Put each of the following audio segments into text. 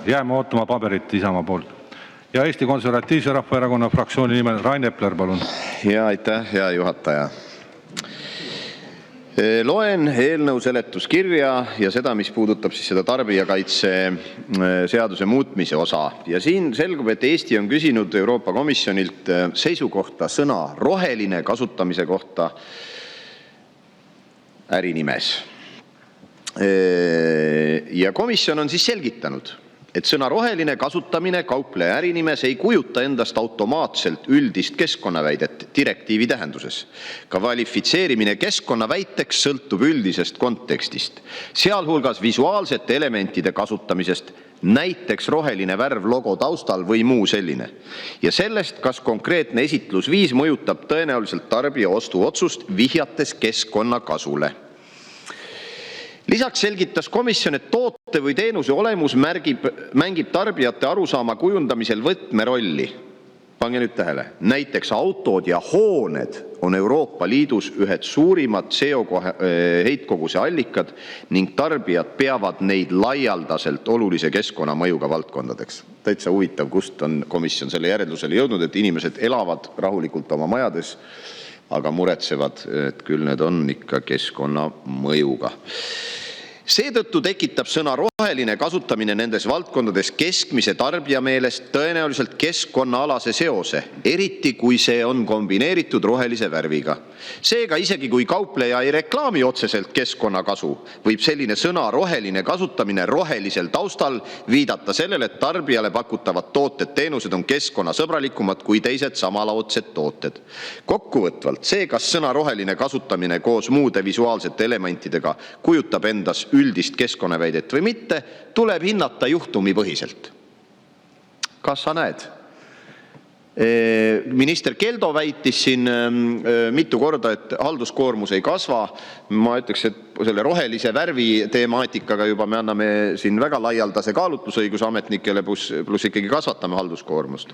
Jääme ootama paberit Isamaa poolt. Ja Eesti Konservatiivse Rahvaerakonna fraktsiooni nimel Rain Epler, palun. Ja aitäh, hea juhataja. Loen eelnõu seletuskirja ja seda, mis puudutab siis seda tarbijakaitse seaduse muutmise osa. Ja siin selgub, et Eesti on küsinud Euroopa Komisjonilt seisukohta sõna roheline kasutamise kohta ärinimes. Ja komisjon on siis selgitanud, et sõna roheline kasutamine kaupleja ärinimes ei kujuta endast automaatselt üldist keskkonnaväidet direktiivi tähenduses. Kvalifitseerimine keskkonnaväiteks sõltub üldisest kontekstist, sealhulgas visuaalsete elementide kasutamisest, näiteks roheline värv logo taustal või muu selline, ja sellest, kas konkreetne esitlusviis mõjutab tõenäoliselt tarbija ostuotsust, vihjates keskkonnakasule. Lisaks selgitas komisjon, et toote või teenuse olemus mängib tarbijate arusaama kujundamisel võtmerolli. Pange nüüd tähele, näiteks autod ja hooned on Euroopa Liidus ühed suurimad CO2 heitkoguse allikad ning tarbijad peavad neid laialdaselt olulise keskkonnamõjuga valdkondadeks. Täitsa huvitav, kust on komisjon selle järeldusele jõudnud, et inimesed elavad rahulikult oma majades, aga muretsevad, et küll need on ikka keskkonnamõjuga. Seetõttu tekitab sõna roheline kasutamine nendes valdkondades keskmise tarbija meelest tõenäoliselt keskkonnaalase seose, eriti kui see on kombineeritud rohelise värviga. Seega isegi kui kaupleja ei reklaami otseselt keskkonnakasu, võib selline sõna roheline kasutamine rohelisel taustal viidata sellele, et tarbijale pakutavad tooted teenused on keskkonnasõbralikumad kui teised samalaudsed tooted. Kokkuvõtvalt, see, kas sõna roheline kasutamine koos muude visuaalsete elementidega kujutab endas üldist keskkonnaväidet või mitte, tuleb hinnata juhtumipõhiselt. Kas sa näed? Minister Keldo väitis siin mitu korda, et halduskoormus ei kasva. Ma ütleks, et selle rohelise värvi temaatikaga juba me anname siin väga laialdase kaalutlusõiguse ametnikele, pluss ikkagi kasvatame halduskoormust.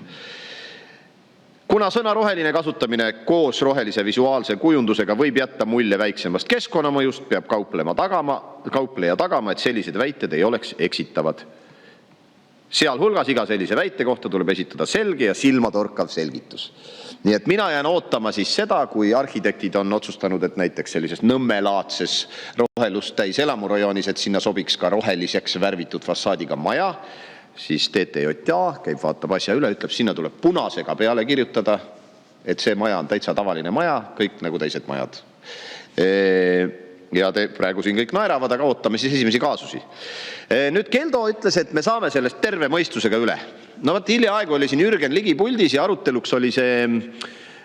Kuna sõna roheline kasutamine koos rohelise visuaalse kujundusega võib jätta mulje väiksemast keskkonnamõjust, peab kaupleja tagama, et sellised väited ei oleks eksitavad. Sealhulgas iga sellise väite kohta tuleb esitada selge ja silmatorkav selgitus. Nii et mina jään ootama siis seda, kui arhitektid on otsustanud, et näiteks sellises nõmmelaadses rohelust täis elamurajoonis, et sinna sobiks ka roheliseks värvitud fassaadiga maja, siis TTJA käib, vaatab asja üle, ütleb, sinna tuleb punasega peale kirjutada, et see maja on täitsa tavaline maja, kõik nagu teised majad. Ja praegu siin kõik naeravad, aga ootame siis esimesi kaasusi. Nüüd Keldo ütles, et me saame sellest terve mõistusega üle. No võt, hiljaaegu oli siin Jürgen Ligi puldis ja aruteluks oli see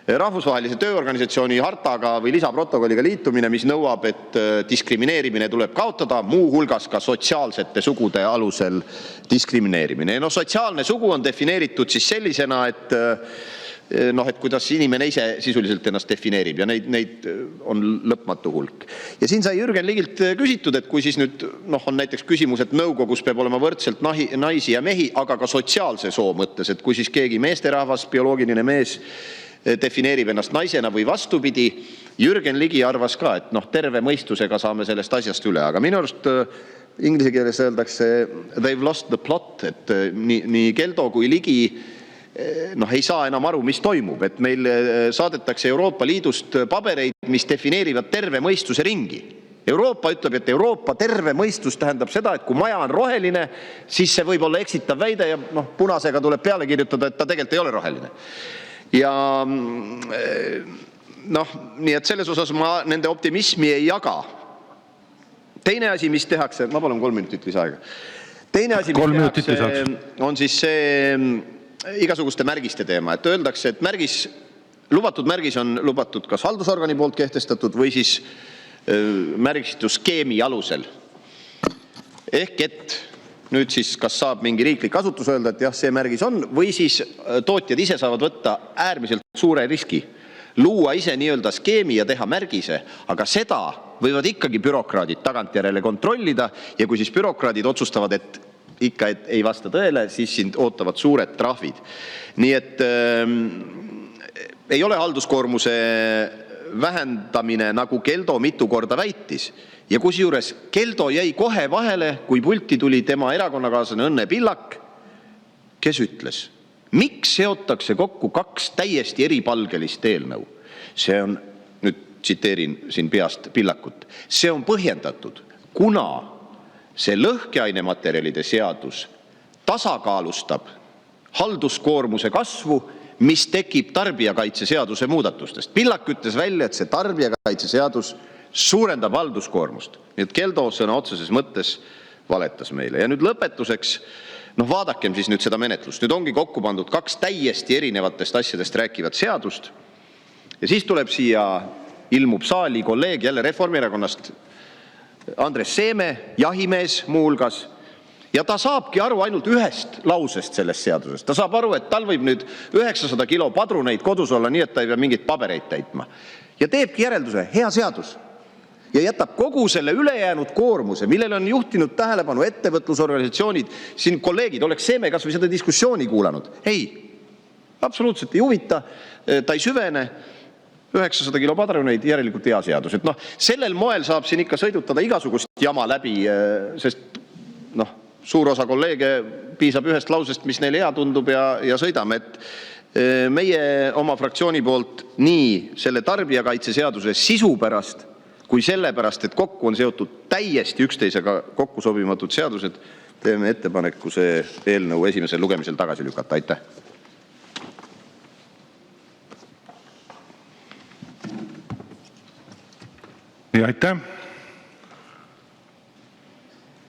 rahvusvahelise tööorganisatsiooni hartaga või lisaprotokolliga liitumine, mis nõuab, et diskrimineerimine tuleb kaotada, muu hulgas ka sotsiaalsete sugude alusel diskrimineerimine. No sotsiaalne sugu on defineeritud siis sellisena, et kuidas inimene ise sisuliselt ennast defineerib ja neid on lõpmatu hulk. Ja siin sai Jürgen Ligilt küsitud, et kui siis nüüd on näiteks küsimus, et nõukogus peab olema võrdselt naisi ja mehi, aga ka sotsiaalse soo mõttes, et kui siis keegi meesterahvas, bioloogiline mees defineerib ennast naisena või vastupidi, Jürgen Ligi arvas ka, et terve mõistusega saame sellest asjast üle, aga minu arust inglise keeles öeldakse they've lost the plot, et nii Keldo kui Ligi ei saa enam aru, mis toimub, et meil saadetakse Euroopa Liidust pabereid, mis defineerivad terve mõistuse ringi. Euroopa ütleb, et Euroopa terve mõistus tähendab seda, et kui maja on roheline, siis see võib olla eksitav väide ja punasega tuleb peale kirjutada, et ta tegelikult ei ole roheline. Ja nii et selles osas ma nende optimismi ei jaga. Teine asi, mis tehakse, ma palun 3 minutit lisaaega. Teine asi, mis tehakse, on siis see igasuguste märgiste teema, et öeldakse, et lubatud märgis on lubatud kas haldusorgani poolt kehtestatud või siis märgistusskeemi alusel. Ehk et nüüd siis kas saab mingi riiklik asutus öelda, et jah, see märgis on, või siis tootjad ise saavad võtta äärmiselt suure riski, luua ise nii-öelda skeemi ja teha märgise, aga seda võivad ikkagi bürokraadid tagantjärele kontrollida ja kui siis bürokraadid otsustavad, et ikka et ei vasta tõele, siis sind ootavad suured trahvid. Nii et ei ole halduskoormuse vähendamine, nagu Keldo mitu korda väitis. Ja kusjuures Keldo jäi kohe vahele, kui pulti tuli tema erakonnakaaslane Õnne Pillak, kes ütles, miks seotakse kokku kaks täiesti eripalgelist eelnõu. See on, nüüd tsiteerin siin peast Pillakut, see on põhjendatud, kuna see lõhkeainematerjalide seadus tasakaalustab halduskoormuse kasvu, mis tekib tarbijakaitseseaduse muudatustest. Pillak ütles välja, et see tarbijakaitseseadus suurendab halduskoormust. Nii et Keldo sõna otseses mõttes valetas meile. Ja nüüd lõpetuseks, vaadakem siis nüüd seda menetlust. Nüüd ongi kokku pandud kaks täiesti erinevatest asjadest rääkivat seadust. Ja siis tuleb siia, ilmub saali kolleeg jälle Reformierakonnast, Andres Seeme, jahimees muuhulgas, ja ta saabki aru ainult ühest lausest sellest seadusest. Ta saab aru, et tal võib nüüd 900 kilo padruneid kodus olla, nii et ta ei pea mingit pabereid täitma. Ja teebki järelduse, hea seadus. Ja jätab kogu selle ülejäänud koormuse, millele on juhtinud tähelepanu ettevõtlusorganisatsioonid. Siin kolleegid, oleks Seeme kas või seda diskussiooni kuulanud. Ei, absoluutselt ei huvita, ta ei süvene, 900 kilo padruneid, järelikult hea seadus. Et sellel moel saab siin ikka sõidutada igasugust jama läbi, sest suur osa kolleege piisab ühest lausest, mis neile hea tundub ja sõidame. Et meie oma fraktsiooni poolt nii selle tarbijakaitseseaduse sisu pärast, kui selle pärast, et kokku on seotud täiesti üksteisega kokku sobimatud seadused, teeme ettepaneku see eelnõu esimesel lugemisel tagasi lükata. Aitäh! Ja aitäh!